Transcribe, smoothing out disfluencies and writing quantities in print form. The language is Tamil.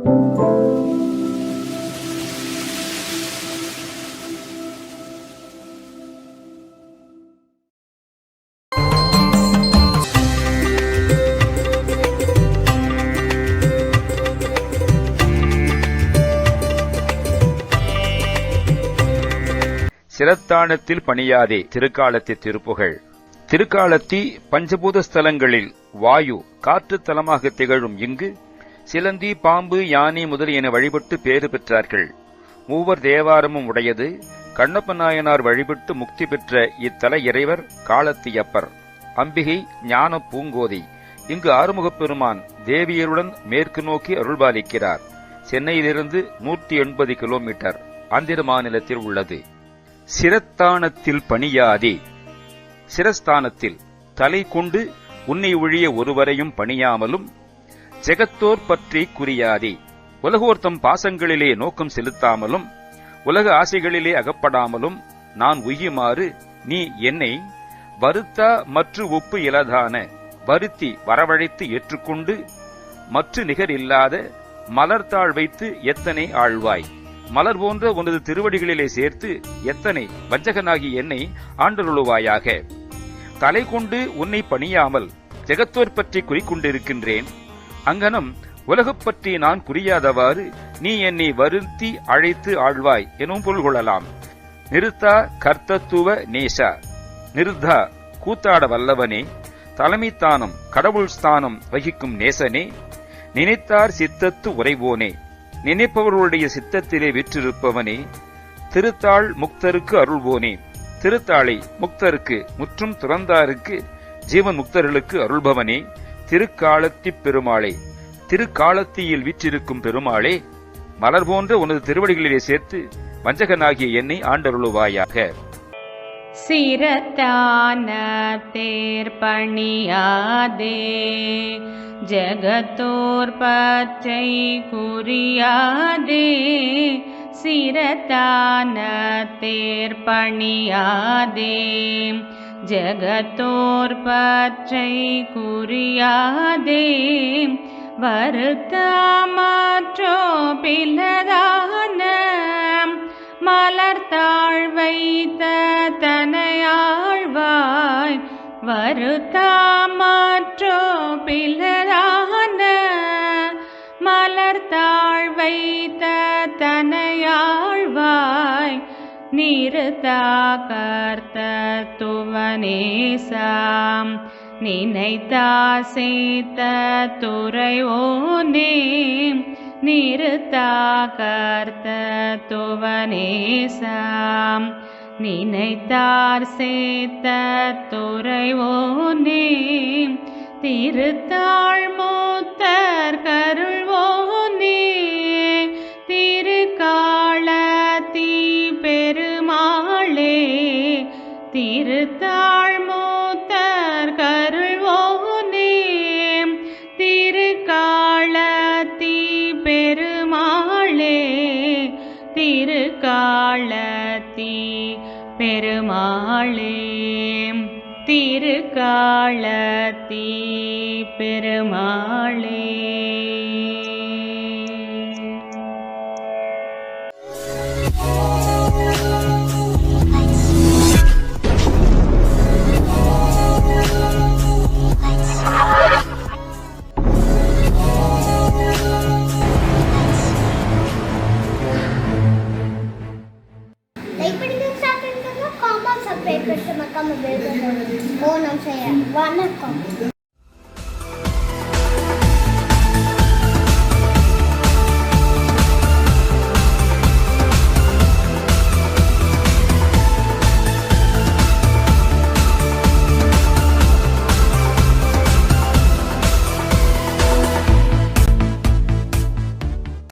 சிரத்தானத்தில் பணியாதே திருக்காலத்தி திருப்புகழ். திருக்காலத்தி பஞ்சபூத ஸ்தலங்களில் வாயு காற்று தலமாக திகழும் இங்கு சிலந்தி, பாம்பு, யானை முதலியன வழிபட்டு பேறு பெற்றார்கள். மூவர் தேவாரமும் உடையது. கண்ணப்ப நாயனார் வழிபட்டு முக்தி பெற்ற இத்தல இறைவர் காலத்தியப்பர். அம்பிகை ஞான பூங்கோதை. இங்கு ஆறுமுகப் பெருமான் தேவியருடன் மேற்கு நோக்கி அருள்பாலிக்கிறார். சென்னையிலிருந்து 180 கிலோமீட்டர் ஆந்திர மாநிலத்தில் உள்ளது. சிரஸ்தானத்தில் பணியாதே. சிரஸ்தானத்தில் தலை கொண்டு உன்னை ஒழிய ஒருவரையும் பணியாமலும் ஜெகத்தோர் பற்றி குறியாதே. உலகோர் தம் பாசங்களிலே நோக்கம் செலுத்தாமலும் உலக ஆசைகளிலே அகப்படாமலும் நான் உய்யுமாறு நீ என்னை வருத்தா மற்று ஒப்பு இலதான வருத்தி வரவழைத்து ஏற்றுக்கொண்டு மற்று நிகர் இல்லாத மலர்த்தாள் வைத்து எத்தனை ஆழ்வாய். மலர் போன்ற உனது திருவடிகளிலே சேர்த்து எத்தனை வஞ்சகனாகி என்னை ஆண்டருளுவாயாக. தலை கொண்டு உன்னை பணியாமல் ஜெகத்தோர் பற்றி குறிக்கொண்டிருக்கின்றேன். அங்கனம் உலகப் பற்றி நான் குறியாதவாறு நீ என்னை வருத்தி அழைத்து ஆழ்வாய் எனும் பொருள் கொள்ளலாம். நிறுத்தா கர்த்தத்துவ நேசா. நிருத்தா கூத்தாட வல்லவனே. தலைமைத்தானம் கடவுள் ஸ்தானம் வகிக்கும் நேசனே. நினைத்தார் சித்தத்து உறைவோனே. நினைப்பவர்களுடைய சித்தத்திலே விற்றிருப்பவனே. திருத்தாள் முக்தருக்கு அருள்வோனே. திருத்தாளை முக்தருக்கு முற்றும் துறந்தாருக்கு ஜீவன் முக்தர்களுக்கு அருள்பவனே. திருக்காலத்திப் பெருமாளே. திருக்காலத்தியில் வீற்றிருக்கும் பெருமாளே, மலர் போன்ற உனது திருவடிகளிலே சேர்த்து வஞ்சகனாகிய என்னை ஆண்டருளுவாயாக. சிரத்தானத்தேர் பணியாதே. ஜெகத்தோர் பற்றை குறியாதே. சிரத்தானத்தேர் பணியாதே. ஜெகத்தோர் பற்றை குறியாதே. வருத்தமாற்றோ பிலதான மலர்த்தாள் வைத்த தனையாழ்வாய். வருத்தமாற்றோ பிலதான மலர்த்தாள் வைத்த தனையாழ்வாய். நிறுத்தா கர்த்தத்துவனேசாம் நினைத்தா சேத்த துறைவோனே. நிறுத்தா கர்த்தத்துவனேசாம் நினைத்தார் சேத்த துறைவோனே. திருத்தாள் மூத்தர் கருள்வோனே. திருக்காலத்தி பெருமாளே. திருத்தாள் மூத்தர் கருள்வோனே. திருக்காலத்தி பெருமாளே. திருக்காலத்தி பெருமாளே. திருக்காலத்தி பெருமாளே. Subscribe. Vanakkam.